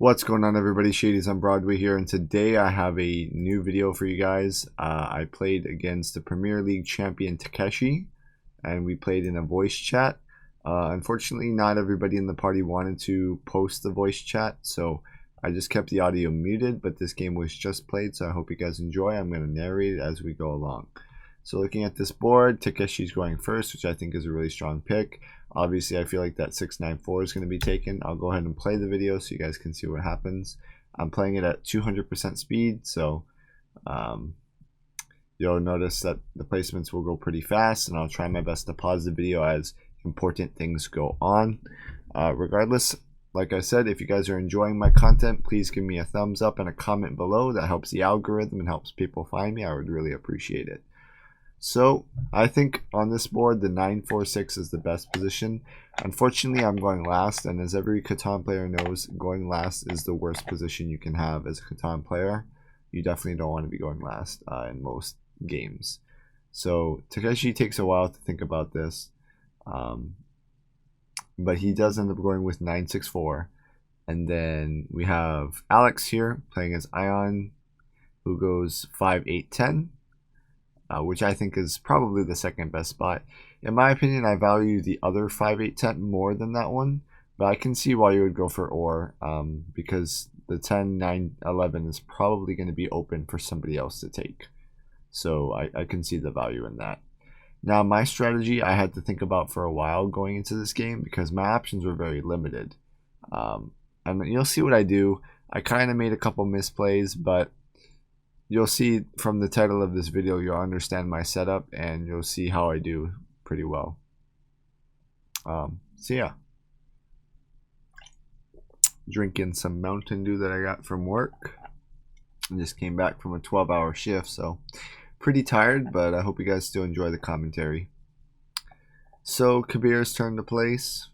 What's going on, everybody? Shady's on Broadway here, and today I have a new video for you guys. I played against the Premier League champion Takeshi, and we played in a voice chat. Unfortunately, not everybody in the party wanted to post the voice chat, so I just kept the audio muted, but this game was just played, so I hope you guys enjoy. I'm going to narrate it as we go along. So looking at this board, Takeshi's going first, which I think is a really strong pick. Obviously, I feel like that 694 is going to be taken. I'll go ahead and play the video so you guys can see what happens. I'm playing it at 200% speed, so you'll notice that the placements will go pretty fast, and I'll try my best to pause the video as important things go on. Regardless, like I said, if you guys are enjoying my content, please give me a thumbs up and a comment below. That helps the algorithm and helps people find me. I would really appreciate it. So I think on this board the 946 is the best position. Unfortunately, I'm going last, and as every Catan player knows, going last is the worst position you can have as a Catan player. You definitely don't want to be going last in most games. So Takeshi takes a while to think about this, but he does end up going with 964. And then we have Alex here playing as Ion, who goes 5-8-10. Which I think is probably the second best spot. In my opinion, I value the other 5-8-10 more than that one, but I can see why you would go for Or, because the 10-9-11 is probably going to be open for somebody else to take. So I can see the value in that. Now, my strategy I had to think about for a while going into this game because my options were very limited. And you'll see what I do. I kind of made a couple misplays, but you'll see from the title of this video, you'll understand my setup and you'll see how I do pretty well. So yeah. Drinking some Mountain Dew that I got from work. I just came back from a 12-hour shift, so pretty tired, but I hope you guys still enjoy the commentary. So Kabir's turn to place.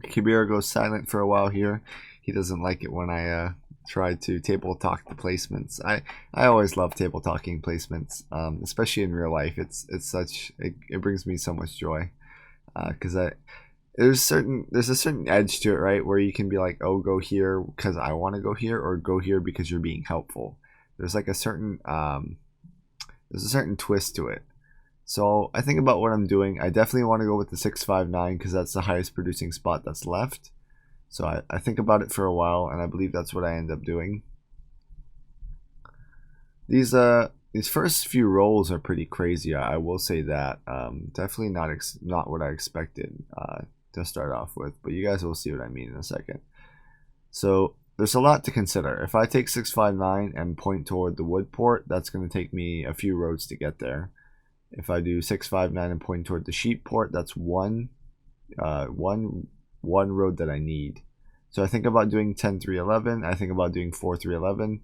Kabir goes silent for a while here. He doesn't like it when I try to table talk the placements. I always love table talking placements, especially in real life. It brings me so much joy because there's a certain edge to it, right, where you can be like, oh, go here because I want to go here, or go here because you're being helpful. There's like a certain twist to it. So I think about what I'm doing. I definitely want to go with the 659 because that's the highest producing spot that's left. So I think about it for a while, and I believe that's what I end up doing. These first few rolls are pretty crazy. I will say that. Definitely not what I expected to start off with, but you guys will see what I mean in a second. So there's a lot to consider. If I take 659 and point toward the wood port, that's going to take me a few roads to get there. If I do 659 and point toward the sheep port, that's one road that I need. So I think about doing 10-3-11. I think about doing 4-3-11.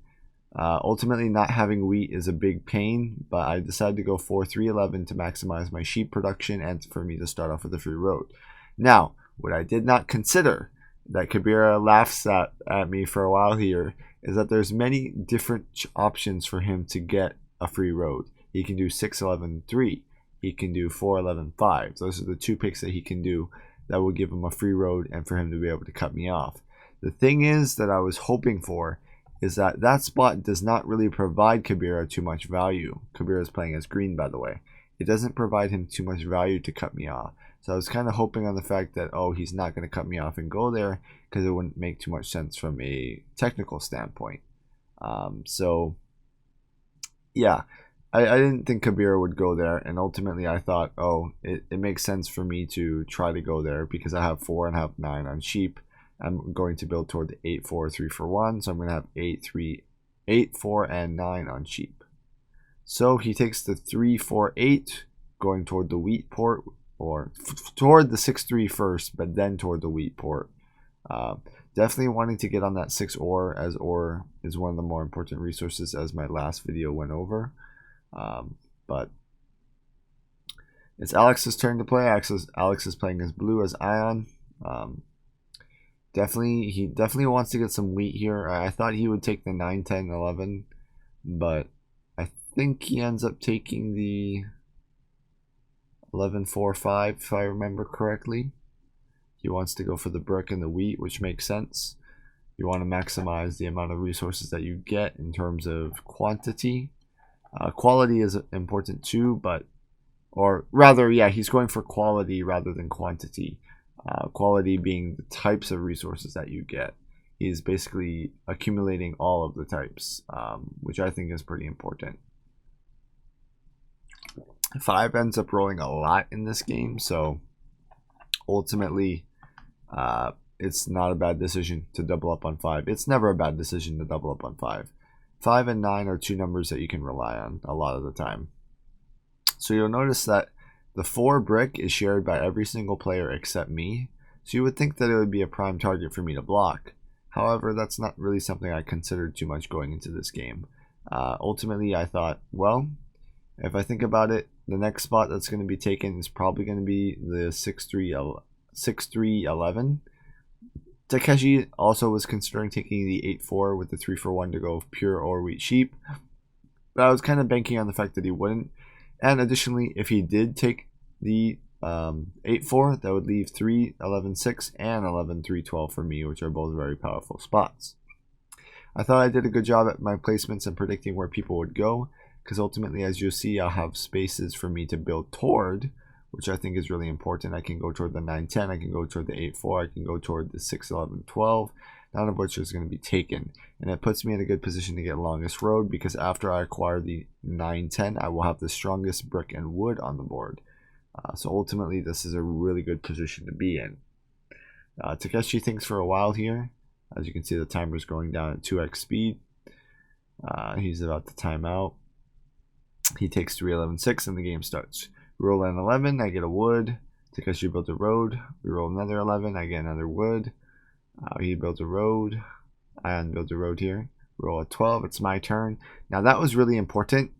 Ultimately, not having wheat is a big pain, but I decided to go 4-3-11 to maximize my sheep production and for me to start off with a free road. Now, what I did not consider, that Kabira laughs at me for a while here, is that there's many different options for him to get a free road. He can do 6-11-3. He can do 4-11-5. Those are the two picks that he can do that will give him a free road and for him to be able to cut me off. The thing is that I was hoping for is that spot does not really provide Kabira too much value. Kabira is playing as green, by the way. It doesn't provide him too much value to cut me off. So I was kind of hoping on the fact that, oh, he's not going to cut me off and go there because it wouldn't make too much sense from a technical standpoint. So, yeah. I didn't think Kabira would go there, and ultimately I thought, oh, it makes sense for me to try to go there because I have 4 and I have 9 on sheep. I'm going to build toward the 8-4, 3-for-1, so I'm going to have 8, 4, and 9 on sheep. So he takes the 3-4-8, going toward the wheat port, or toward the 6-3 first, but then toward the wheat port. Definitely wanting to get on that 6 ore, as ore is one of the more important resources, as my last video went over. But it's Alex's turn to play. Alex is playing as blue as Ion. He definitely wants to get some wheat here. I thought he would take the 9-10-11, but I think he ends up taking the 11-4-5 if I remember correctly. He wants to go for the brick and the wheat, which makes sense. You want to maximize the amount of resources that you get in terms of quantity. Quality is important too, but, or rather, yeah, he's going for quality rather than quantity. Quality being the types of resources that you get. He's basically accumulating all of the types, which I think is pretty important. 5 ends up rolling a lot in this game, so ultimately it's not a bad decision to double up on 5. It's never a bad decision to double up on 5. 5 and 9 are two numbers that you can rely on a lot of the time. So you'll notice that the 4 brick is shared by every single player except me, so you would think that it would be a prime target for me to block. However, that's not really something I considered too much going into this game. Ultimately, I thought, well, if I think about it, the next spot that's going to be taken is probably going to be the 6-3-11. Takeshi also was considering taking the 8-4 with the 3-for-1 to go pure or wheat sheep, but I was kind of banking on the fact that he wouldn't. And additionally, if he did take the 8-4, that would leave 3-11-6 and 11-3-12 for me, which are both very powerful spots. I thought I did a good job at my placements and predicting where people would go, because ultimately, as you'll see, I'll have spaces for me to build toward, which I think is really important. I can go toward the 9-10, I can go toward the 8-4, I can go toward the 6-11-12, none of which is going to be taken. And it puts me in a good position to get longest road, because after I acquire the 9-10, I will have the strongest brick and wood on the board. So ultimately, this is a really good position to be in. Takeshi thinks for a while here. As you can see, the timer is going down at 2x speed. He's about to time out. He takes 3-11-6 and the game starts. We roll an 11, I get a wood. Takeshi builds a road. We roll another 11, I get another wood. He builds a road. Ion builds a road here. Roll a 12, it's my turn. Now that was really important,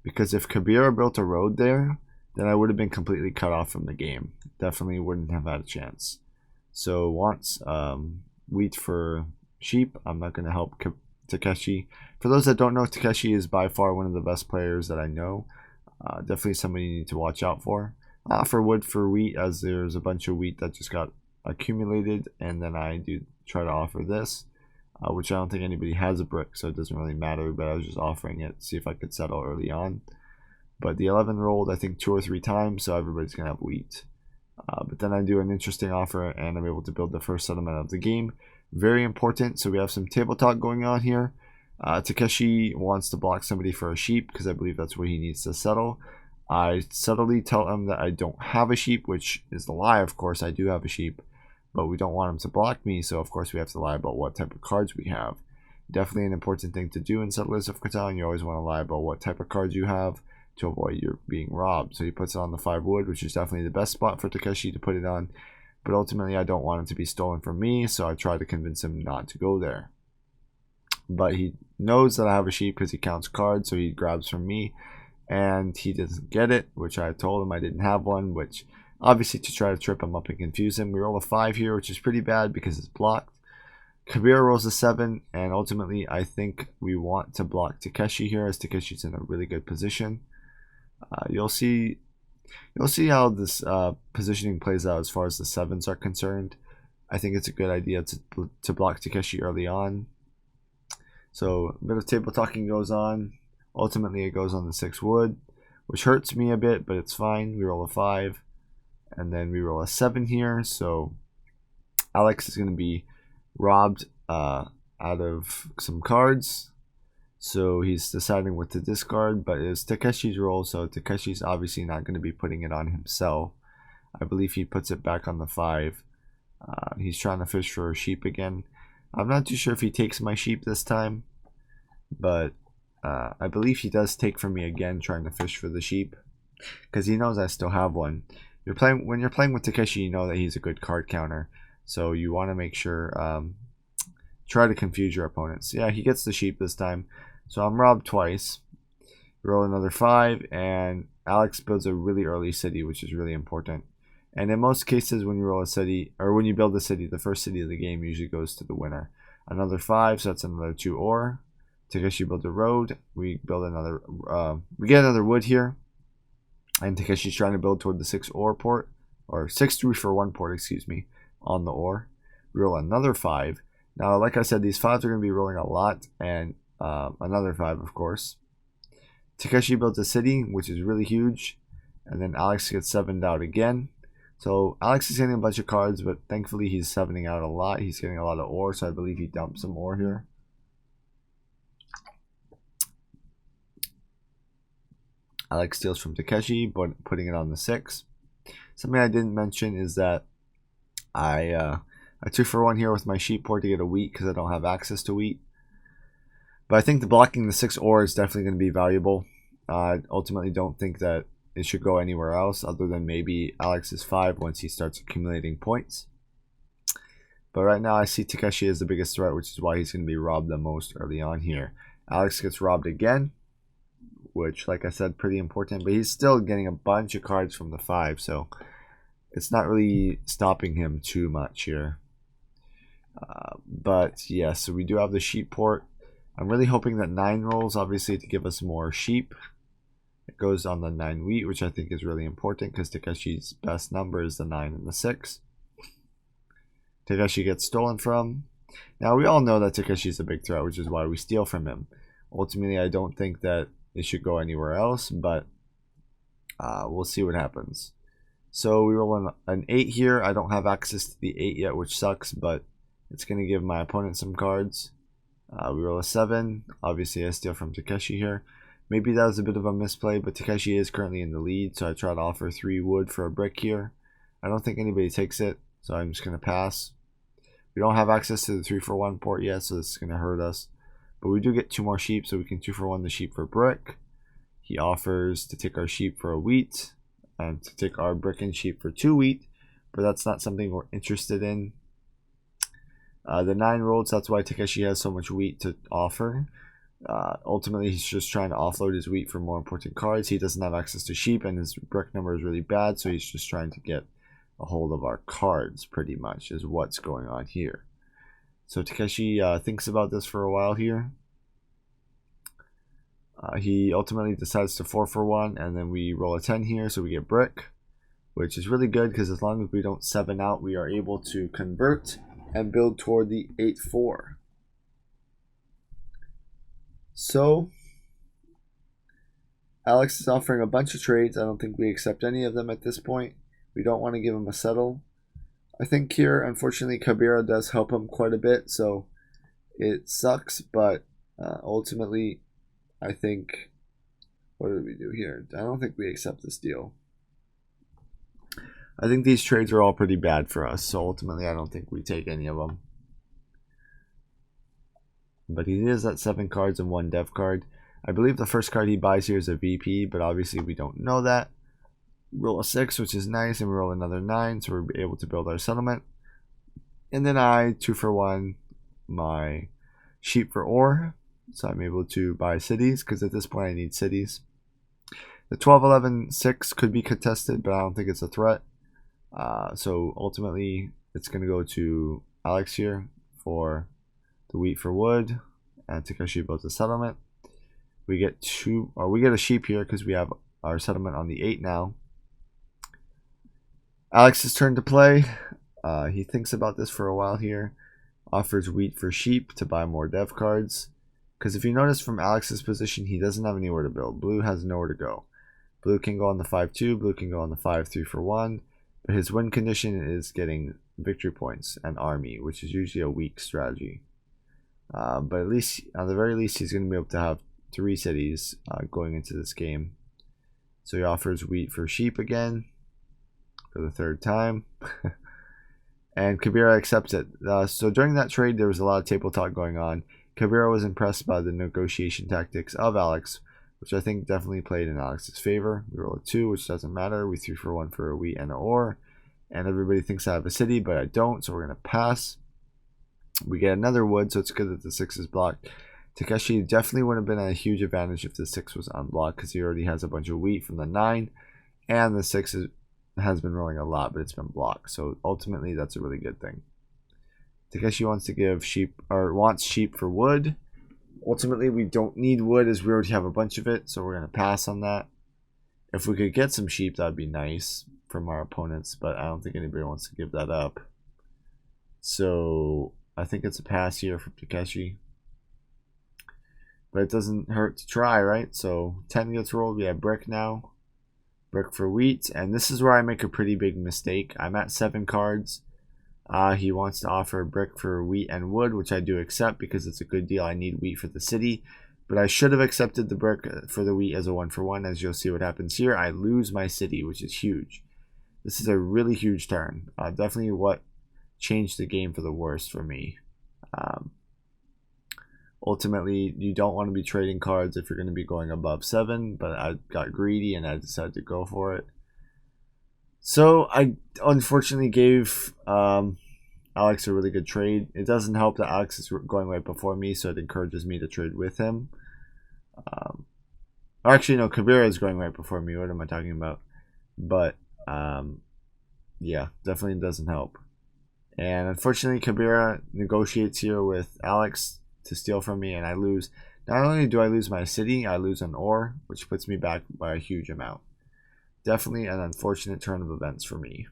because if Kabira built a road there, then I would have been completely cut off from the game. Definitely wouldn't have had a chance. So wants wheat for sheep. I'm not going to help Takeshi. For those that don't know, Takeshi is by far one of the best players that I know. Definitely somebody you need to watch out for. For wood for wheat, as there's a bunch of wheat that just got accumulated, and then I do try to offer this, which I don't think anybody has a brick, so it doesn't really matter, but I was just offering it to see if I could settle early on. But the 11 rolled, I think, 2 or 3 times, so everybody's going to have wheat. But then I do an interesting offer, and I'm able to build the first settlement of the game. Very important, so we have some table talk going on here. Takeshi wants to block somebody for a sheep, because I believe that's what he needs to settle. I subtly tell him that I don't have a sheep, which is a lie, of course. I do have a sheep, but we don't want him to block me, so of course we have to lie about what type of cards we have. Definitely an important thing to do in Settlers of Catan. You always want to lie about what type of cards you have to avoid your being robbed. So he puts it on the 5 wood, which is definitely the best spot for Takeshi to put it on. But ultimately, I don't want it to be stolen from me, so I try to convince him not to go there. But he knows that I have a sheep because he counts cards, so he grabs from me, and he doesn't get it, which I told him I didn't have one, which obviously to try to trip him up and confuse him. We roll a 5 here, which is pretty bad because it's blocked. Kabira rolls a 7, and ultimately I think we want to block Takeshi here, as Takeshi's in a really good position. You'll see how this positioning plays out as far as the 7s are concerned. I think it's a good idea to block Takeshi early on. So a bit of table talking goes on. Ultimately, it goes on the 6 wood, which hurts me a bit, but it's fine. We roll a 5, and then we roll a 7 here. So Alex is going to be robbed out of some cards. So he's deciding what to discard, but it's Takeshi's roll, so Takeshi's obviously not going to be putting it on himself. I believe he puts it back on the 5. He's trying to fish for a sheep again. I'm not too sure if he takes my sheep this time, but I believe he does take from me again, trying to fish for the sheep, because he knows I still have one. When you're playing with Takeshi, you know that he's a good card counter, so you want to make sure, try to confuse your opponents. Yeah, he gets the sheep this time. So I'm robbed twice. Roll another 5, and Alex builds a really early city, which is really important. And in most cases, when you roll a city, or when you build a city, the first city of the game usually goes to the winner. Another 5, so that's another 2 ore. Takeshi builds a road. We build another. We get another wood here, and Takeshi's trying to build toward the 6 ore port, or 6 3-for-1 port, excuse me, on the ore. We roll another 5. Now, like I said, these 5s are going to be rolling a lot, and another 5, of course. Takeshi built a city, which is really huge, and then Alex gets 7'd out again. So Alex is getting a bunch of cards, but thankfully he's 7ing out a lot. He's getting a lot of ore, so I believe he dumped some ore here. Alex steals from Takeshi, but putting it on the 6. Something I didn't mention is that I 2-for-1 here with my sheep port to get a wheat because I don't have access to wheat. But I think the blocking the 6 ore is definitely going to be valuable. I ultimately don't think that it should go anywhere else other than maybe Alex's 5 once he starts accumulating points. But right now I see Takeshi as the biggest threat, which is why he's going to be robbed the most early on here. Alex gets robbed again, which, like I said, pretty important. But he's still getting a bunch of cards from the 5, so it's not really stopping him too much here. But yeah, so we do have the sheep port. I'm really hoping that 9 rolls, obviously, to give us more sheep. It goes on the 9 wheat, which I think is really important because Takeshi's best number is the 9 and the 6. Takeshi gets stolen from. Now, we all know that Takeshi's a big threat, which is why we steal from him. Ultimately, I don't think that it should go anywhere else, but we'll see what happens. So we roll an 8 here. I don't have access to the 8 yet, which sucks, but it's going to give my opponent some cards. We roll a 7. Obviously, I steal from Takeshi here. Maybe that was a bit of a misplay, but Takeshi is currently in the lead, so I try to offer 3 wood for a brick here. I don't think anybody takes it, so I'm just going to pass. We don't have access to the 3-for-1 port yet, so this is going to hurt us. But we do get 2 more sheep, so we can 2-for-1 the sheep for brick. He offers to take our sheep for a wheat, and to take our brick and sheep for 2 wheat, but that's not something we're interested in. The 9 rolled, so that's why Takeshi has so much wheat to offer. Ultimately, he's just trying to offload his wheat for more important cards. He doesn't have access to sheep, and his brick number is really bad, so he's just trying to get a hold of our cards, pretty much, is what's going on here. So Takeshi thinks about this for a while here. He ultimately decides to 4-for-1, and then we roll a 10 here, so we get brick, which is really good, because as long as we don't 7 out, we are able to convert and build toward the 8-4. So Alex is offering a bunch of trades. I don't think we accept any of them at this point. We don't want to give him a settle. I think here, unfortunately, Kabira does help him quite a bit, so it sucks, but ultimately, I think, what did we do here? I don't think we accept this deal. I think these trades are all pretty bad for us, so ultimately I don't think we take any of them. But he is at 7 cards and 1 dev card. I believe the first card he buys here is a VP, but obviously we don't know that. Roll a 6, which is nice, and we roll another 9, so we're able to build our settlement. And then I 2-for-1 my sheep for ore, so I'm able to buy cities, because at this point I need cities. The 12-11-6 could be contested, but I don't think it's a threat. So ultimately, it's going to go to Alex here for the wheat for wood, and Takeshi builds a settlement. We get a sheep here because we have our settlement on the 8 now. Alex's turn to play. He thinks about this for a while here. Offers wheat for sheep to buy more dev cards. Because if you notice from Alex's position, he doesn't have anywhere to build. Blue has nowhere to go. Blue can go on the 5-2. Blue can go on the 5-3-for-1. But his win condition is getting victory points and army, which is usually a weak strategy. But at least, at the very least, he's going to be able to have 3 cities going into this game. So he offers wheat for sheep again for the 3rd time. And Kabira accepts it. So during that trade, there was a lot of table talk going on. Kabira was impressed by the negotiation tactics of Alex, which I think definitely played in Alex's favor. We roll a 2, which doesn't matter. We 3-for-1 for a wheat and an ore. And everybody thinks I have a city, but I don't, so we're going to pass. We get another wood, so it's good that the 6 is blocked. Takeshi definitely would have been at a huge advantage if the 6 was unblocked, because he already has a bunch of wheat from the 9, and the 6 has been rolling a lot, but it's been blocked. So ultimately, that's a really good thing. Takeshi wants to give sheep, or wants sheep for wood. Ultimately, we don't need wood as we already have a bunch of it, so we're going to pass on that. If we could get some sheep, that would be nice from our opponents, but I don't think anybody wants to give that up. So I think it's a pass here from Takeshi. But it doesn't hurt to try, right? So 10 gets rolled. We have brick now. Brick for wheat. And this is where I make a pretty big mistake. I'm at 7 cards. He wants to offer brick for wheat and wood, which I do accept because it's a good deal. I need wheat for the city. But I should have accepted the brick for the wheat as a 1-for-1. As you'll see what happens here, I lose my city, which is huge. This is a really huge turn. Definitely what changed the game for the worse for me. Ultimately, you don't want to be trading cards if you're going to be going above 7, but I got greedy and I decided to go for it. So I unfortunately gave Alex a really good trade. It doesn't help that Alex is going right before me, so it encourages me to trade with him. Or actually, no, Kabira is going right before me. What am I talking about? But yeah, definitely doesn't help. And unfortunately, Kabira negotiates here with Alex to steal from me, and I lose. Not only do I lose my city, I lose an ore, which puts me back by a huge amount. Definitely an unfortunate turn of events for me.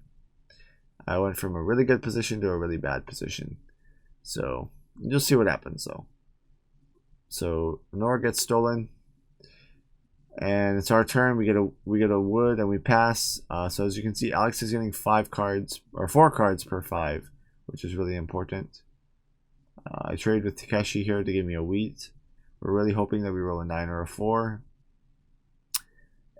I went from a really good position to a really bad position. So you'll see what happens though. So an ore gets stolen, and it's our turn. We get a wood and we pass. So as you can see, Alex is getting 5 cards or 4 cards per 5, which is really important. I trade with Takeshi here to give me a wheat. We're really hoping that we roll a 9 or a 4.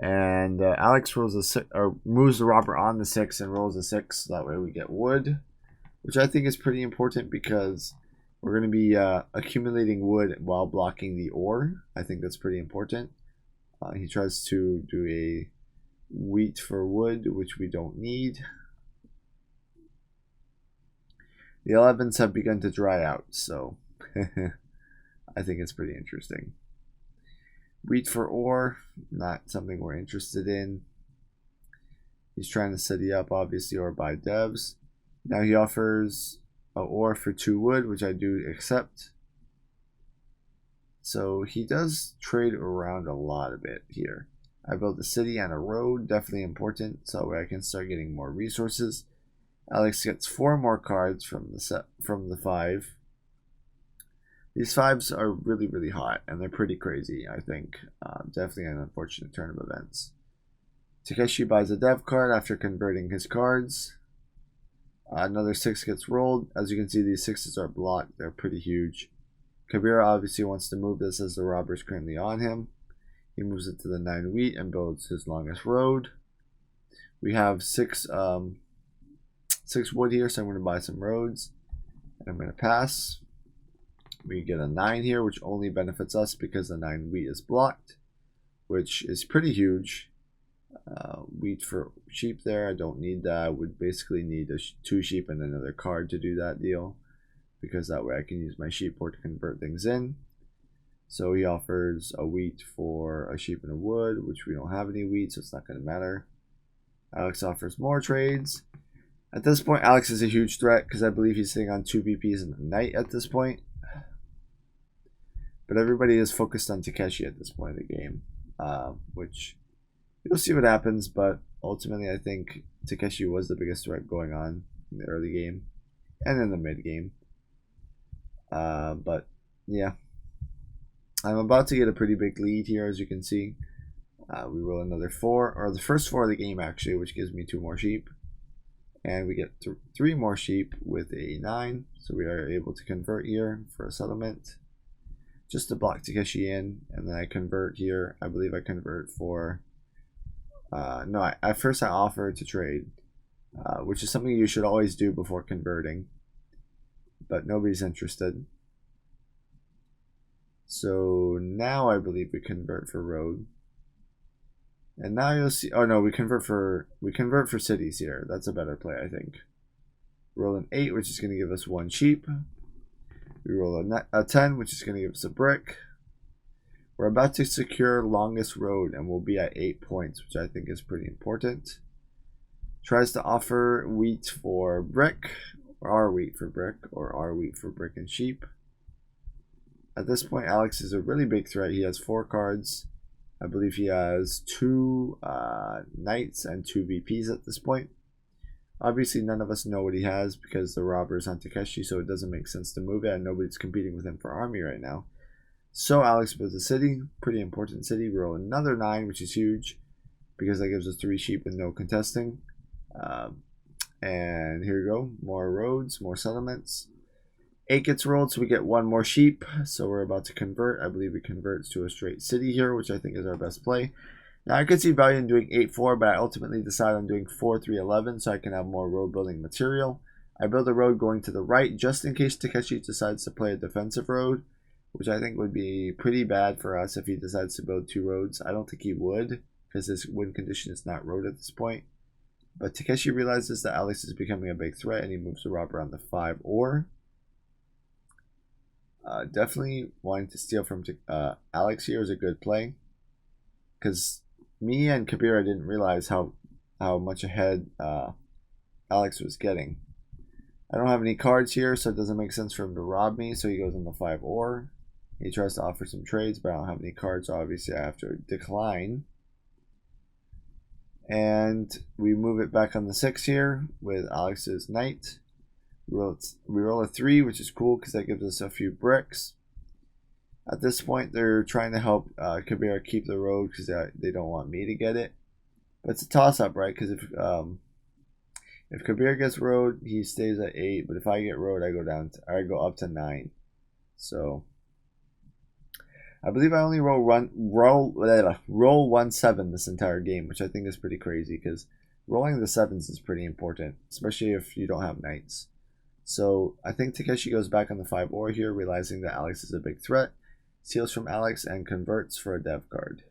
And Alex rolls a 6, or moves the robber on the 6 and rolls a 6. That way we get wood, which I think is pretty important because we're going to be accumulating wood while blocking the ore. I think that's pretty important. He tries to do a wheat for wood, which we don't need. The 11s have begun to dry out, so I think it's pretty interesting. Wheat for ore, not something we're interested in. He's trying to set you up, obviously, or buy devs. Now he offers a ore for 2 wood, which I do accept. So he does trade around a lot a bit here. I built a city and a road, definitely important, so I can start getting more resources. Alex gets 4 more cards from the 5. These 5s are really, really hot, and they're pretty crazy, I think. Definitely an unfortunate turn of events. Takeshi buys a dev card after converting his cards. Another 6 gets rolled. As you can see, these 6s are blocked. They're pretty huge. Kabira obviously wants to move this as the robber is currently on him. He moves it to the 9 wheat and builds his longest road. We have 6 wood here, so I'm going to buy some roads. And I'm going to pass. We get a 9 here, which only benefits us because the 9 wheat is blocked, which is pretty huge. Wheat for sheep there, I don't need that. I would basically need 2 sheep and another card to do that deal, because that way I can use my sheep port to convert things in. So he offers a wheat for a sheep and a wood, which we don't have any wheat, so it's not going to matter. Alex offers more trades. At this point, Alex is a huge threat because I believe he's sitting on 2 VPs in the night at this point. But everybody is focused on Takeshi at this point of the game, which you'll see what happens. But ultimately, I think Takeshi was the biggest threat going on in the early game and in the mid game. But yeah, I'm about to get a pretty big lead here, as you can see. We roll another 4, or the first 4 of the game actually, which gives me 2 more sheep. And we get 3 more sheep with a 9, so we are able to convert here for a settlement. Just to block Takeshi in, and then I convert here. I believe I convert for... at first I offer to trade, which is something you should always do before converting. But nobody's interested. So now I believe we convert for road. And now you'll see, oh no, we convert for cities here. That's a better play, I think. Roll an 8, which is going to give us 1 sheep. We roll a 10, which is going to give us a brick. We're about to secure longest road, and we'll be at 8 points, which I think is pretty important. Tries to offer wheat for brick, or our wheat for brick, or our wheat for brick and sheep. At this point, Alex is a really big threat. He has 4 cards. I believe he has 2 knights and 2 VPs at this point. Obviously, none of us know what he has because the robber is on Takeshi, so it doesn't make sense to move it, and nobody's competing with him for army right now. So Alex builds a city, pretty important city. We roll another 9, which is huge because that gives us 3 sheep with no contesting. And here we go, more roads, more settlements. 8 gets rolled, so we get 1 more sheep. So we're about to convert. I believe it converts to a straight city here, which I think is our best play. Now I could see value in doing 8-4, but I ultimately decided on doing 4-3-11 so I can have more road building material. I build a road going to the right just in case Takeshi decides to play a defensive road, which I think would be pretty bad for us if he decides to build 2 roads. I don't think he would because his win condition is not road at this point. But Takeshi realizes that Alex is becoming a big threat and he moves the robber on the 5 ore. Definitely wanting to steal from Alex here is a good play because me and Kabira didn't realize how much ahead Alex was getting. I don't have any cards here, so it doesn't make sense for him to rob me, so he goes on the 5 ore. He tries to offer some trades, but I don't have any cards, so obviously I have to decline. And we move it back on the 6 here with Alex's knight. We roll a 3, which is cool because that gives us a few bricks. At this point, they're trying to help Kabira keep the road because they don't want me to get it. But it's a toss-up, right? Because if Kabira gets road, he stays at 8. But if I get road, I go up to 9. So I believe I only roll 1-7 this entire game, which I think is pretty crazy because rolling the 7s is pretty important, especially if you don't have knights. So I think Takeshi goes back on the 5 ore here, realizing that Alex is a big threat, steals from Alex, and converts for a dev card.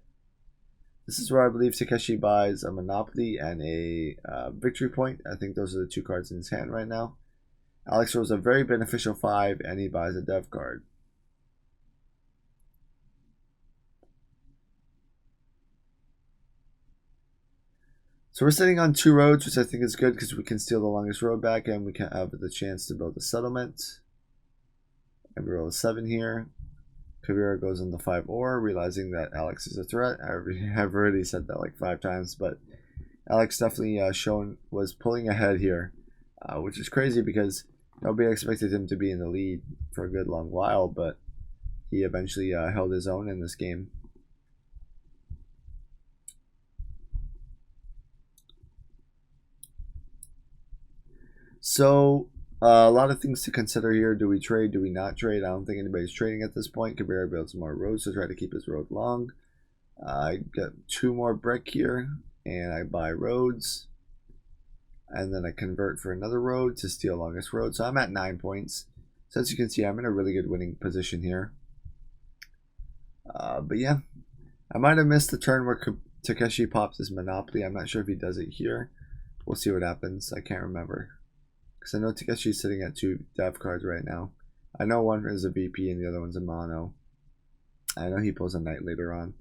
This is where I believe Takeshi buys a Monopoly and a Victory Point. I think those are the 2 cards in his hand right now. Alex rolls a very beneficial 5, and he buys a dev card. So we're sitting on 2 roads, which I think is good because we can steal the longest road back and we can have the chance to build a settlement. And we roll a 7 here. Kabira goes on the 5 ore, realizing that Alex is a threat. I've already said that like 5 times, but Alex definitely was pulling ahead here, which is crazy because nobody expected him to be in the lead for a good long while, but he eventually held his own in this game. So a lot of things to consider here. Do we trade? Do we not trade? I don't think anybody's trading at this point. Kabira builds more roads to try to keep his road long. I get 2 more brick here, and I buy roads. And then I convert for another road to steal longest road. So I'm at 9 points. So as you can see, I'm in a really good winning position here. But yeah, I might have missed the turn where Takeshi pops his Monopoly. I'm not sure if he does it here. We'll see what happens. I can't remember. Because I know Takeshi's sitting at 2 dev cards right now. I know one is a VP and the other one's a mono. I know he pulls a knight later on.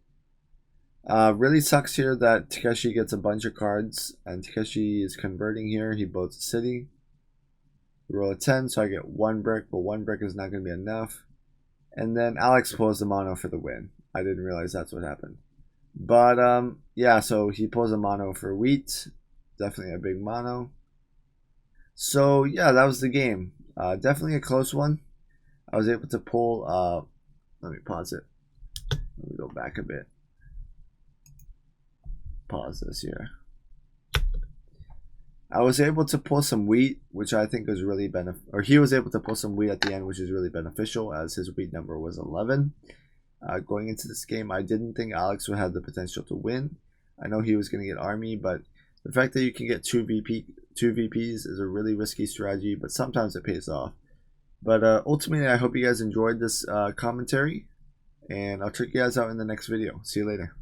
Really sucks here that Takeshi gets a bunch of cards and Takeshi is converting here. He builds a city. We roll a 10, so I get 1 brick, but 1 brick is not going to be enough. And then Alex pulls the mono for the win. I didn't realize that's what happened. But yeah, so he pulls a mono for wheat. Definitely a big mono. So yeah, that was the game. Definitely a close one. I was able to pull, let me pause it. Let me go back a bit. Pause this here. I was able to pull some wheat, which I think was really or he was able to pull some wheat at the end, which is really beneficial as his wheat number was 11. Going into this game, I didn't think Alex would have the potential to win. I know he was going to get army, but the fact that you can get 2 VPs is a really risky strategy, but sometimes it pays off. But ultimately, I hope you guys enjoyed this commentary, and I'll check you guys out in the next video. See you later.